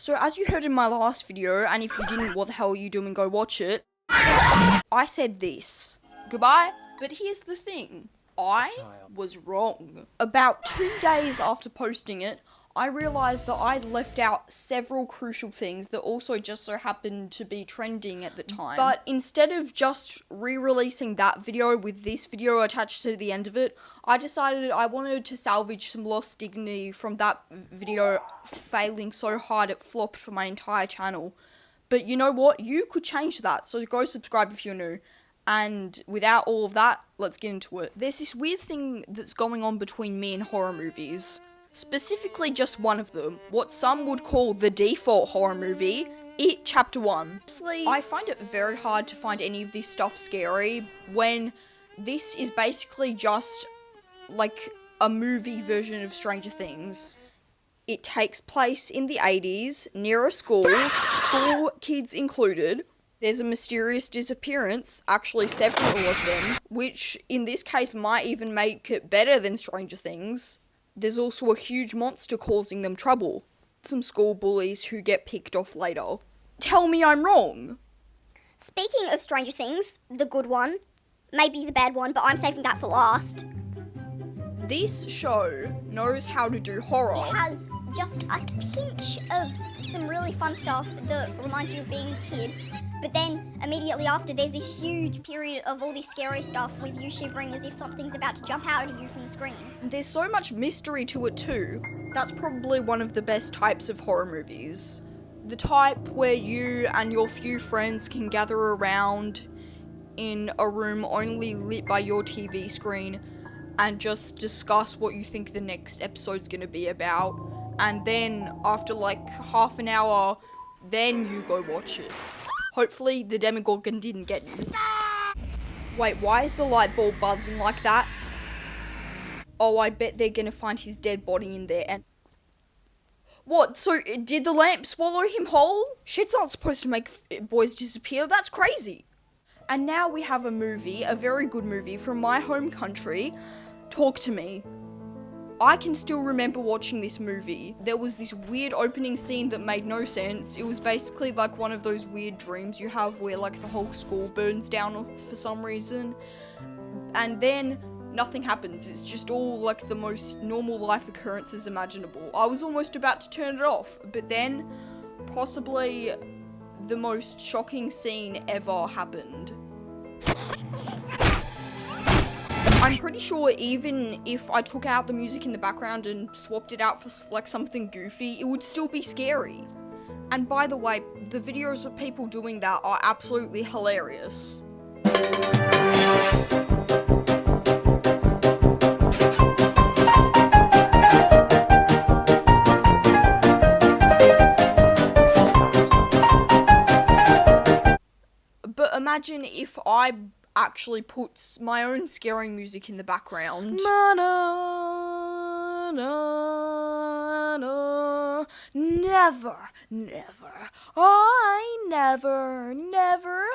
So as you heard in my last video, and if you didn't, what the hell are you doing, go watch it. I said this. Goodbye. But here's the thing. I was wrong. About 2 days after posting it, I realised that I'd left out several crucial things that also just so happened to be trending at the time. But instead of just re-releasing that video with this video attached to the end of it, I decided I wanted to salvage some lost dignity from that video failing so hard it flopped for my entire channel. But you know what? You could change that, so go subscribe if you're new. And without all of that, let's get into it. There's this weird thing that's going on between me and horror movies. Specifically just one of them, what some would call the default horror movie, It Chapter 1. Honestly, I find it very hard to find any of this stuff scary when this is basically just like a movie version of Stranger Things. It takes place in the 80s, near a school kids included. There's a mysterious disappearance, actually several of them, which in this case might even make it better than Stranger Things. There's also a huge monster causing them trouble. Some school bullies who get picked off later. Tell me I'm wrong! Speaking of Stranger Things, the good one, maybe the bad one, but I'm saving that for last. This show knows how to do horror. It has just a pinch of some really fun stuff that reminds you of being a kid. But then, immediately after, there's this huge period of all this scary stuff with you shivering as if something's about to jump out at you from the screen. There's so much mystery to it too. That's probably one of the best types of horror movies. The type where you and your few friends can gather around in a room only lit by your TV screen and just discuss what you think the next episode's gonna be about. And then, after like half an hour, then you go watch it. Hopefully, the Demogorgon didn't get you. Wait, why is the light bulb buzzing like that? Oh, I bet they're gonna find his dead body in there and... What, so did the lamp swallow him whole? Shit's not supposed to make boys disappear, that's crazy. And now we have a movie, a very good movie from my home country, Talk to Me. I can still remember watching this movie. There was this weird opening scene that made no sense. It was basically like one of those weird dreams you have where like the whole school burns down for some reason. And then nothing happens. It's just all like the most normal life occurrences imaginable. I was almost about to turn it off, but then possibly the most shocking scene ever happened. I'm pretty sure even if I took out the music in the background and swapped it out for like something goofy, it would still be scary. And by the way, the videos of people doing that are absolutely hilarious. But imagine if I actually puts my own scaring music in the background. Never, I never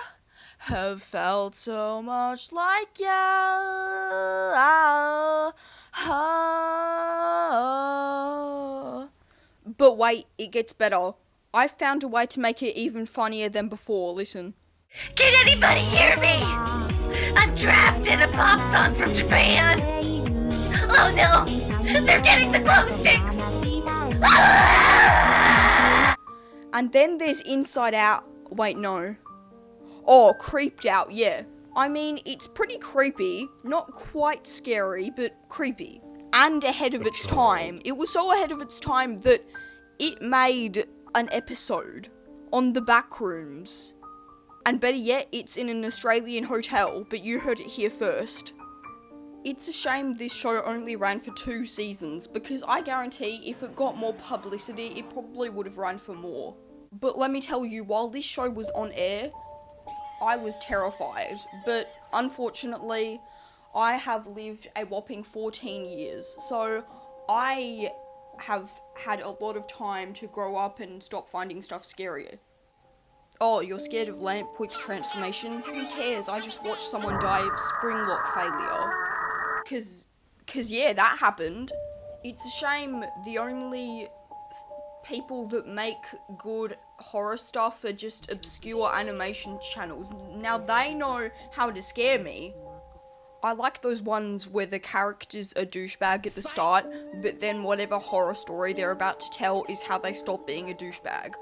have felt so much like you. But wait, it gets better. I've found a way to make it even funnier than before, listen. Can anybody hear me? I'm trapped in a pop song from Japan. Oh no, they're getting the glow sticks. Ah! And then there's Inside Out. Wait, no. Oh, Creeped Out, yeah. I mean, it's pretty creepy. Not quite scary, but creepy. And ahead of its time. It was so ahead of its time that it made an episode on the Backrooms. And better yet, it's in an Australian hotel, but you heard it here first. It's a shame this show only ran for 2 seasons, because I guarantee if it got more publicity, it probably would have run for more. But let me tell you, while this show was on air, I was terrified. But unfortunately, I have lived a whopping 14 years, so I have had a lot of time to grow up and stop finding stuff scarier. Oh, you're scared of Lampwick's transformation? Who cares? I just watched someone die of spring lock failure. Cause yeah, that happened. It's a shame the only people that make good horror stuff are just obscure animation channels. Now, they know how to scare me. I like those ones where the character's a douchebag at the start, but then whatever horror story they're about to tell is how they stop being a douchebag.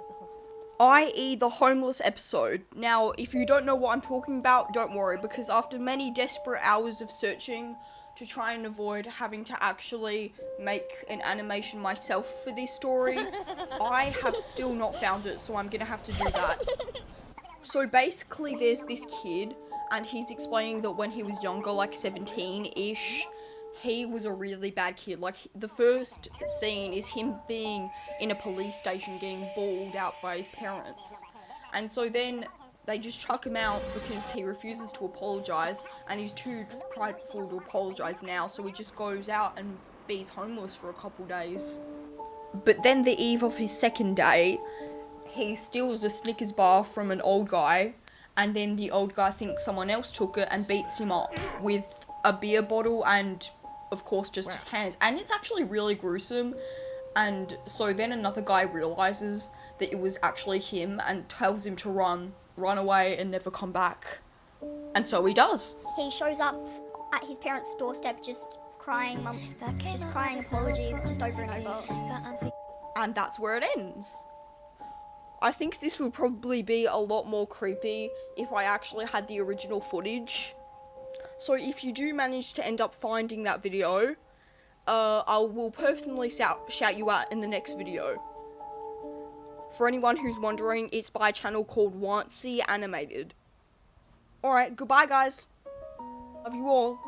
I.e. the homeless episode. Now, if you don't know what I'm talking about, don't worry, because after many desperate hours of searching to try and avoid having to actually make an animation myself for this story, I have still not found it, so I'm gonna have to do that. So basically there's this kid, and he's explaining that when he was younger, like 17-ish, he was a really bad kid. Like, the first scene is him being in a police station getting bawled out by his parents. And so then they just chuck him out because he refuses to apologise, and he's too prideful to apologise now, so he just goes out and be's homeless for a couple days. But then the eve of his second day, he steals a Snickers bar from an old guy, and then the old guy thinks someone else took it and beats him up with a beer bottle and, of course, just his hands. And it's actually really gruesome. And so then another guy realises that it was actually him and tells him to run away and never come back. And so he does. He shows up at his parents' doorstep just crying apologies just over and over. And that's where it ends. I think this would probably be a lot more creepy if I actually had the original footage. So if you do manage to end up finding that video, I will personally shout you out in the next video. For anyone who's wondering, it's by a channel called Wancy Animated. Alright, goodbye guys. Love you all.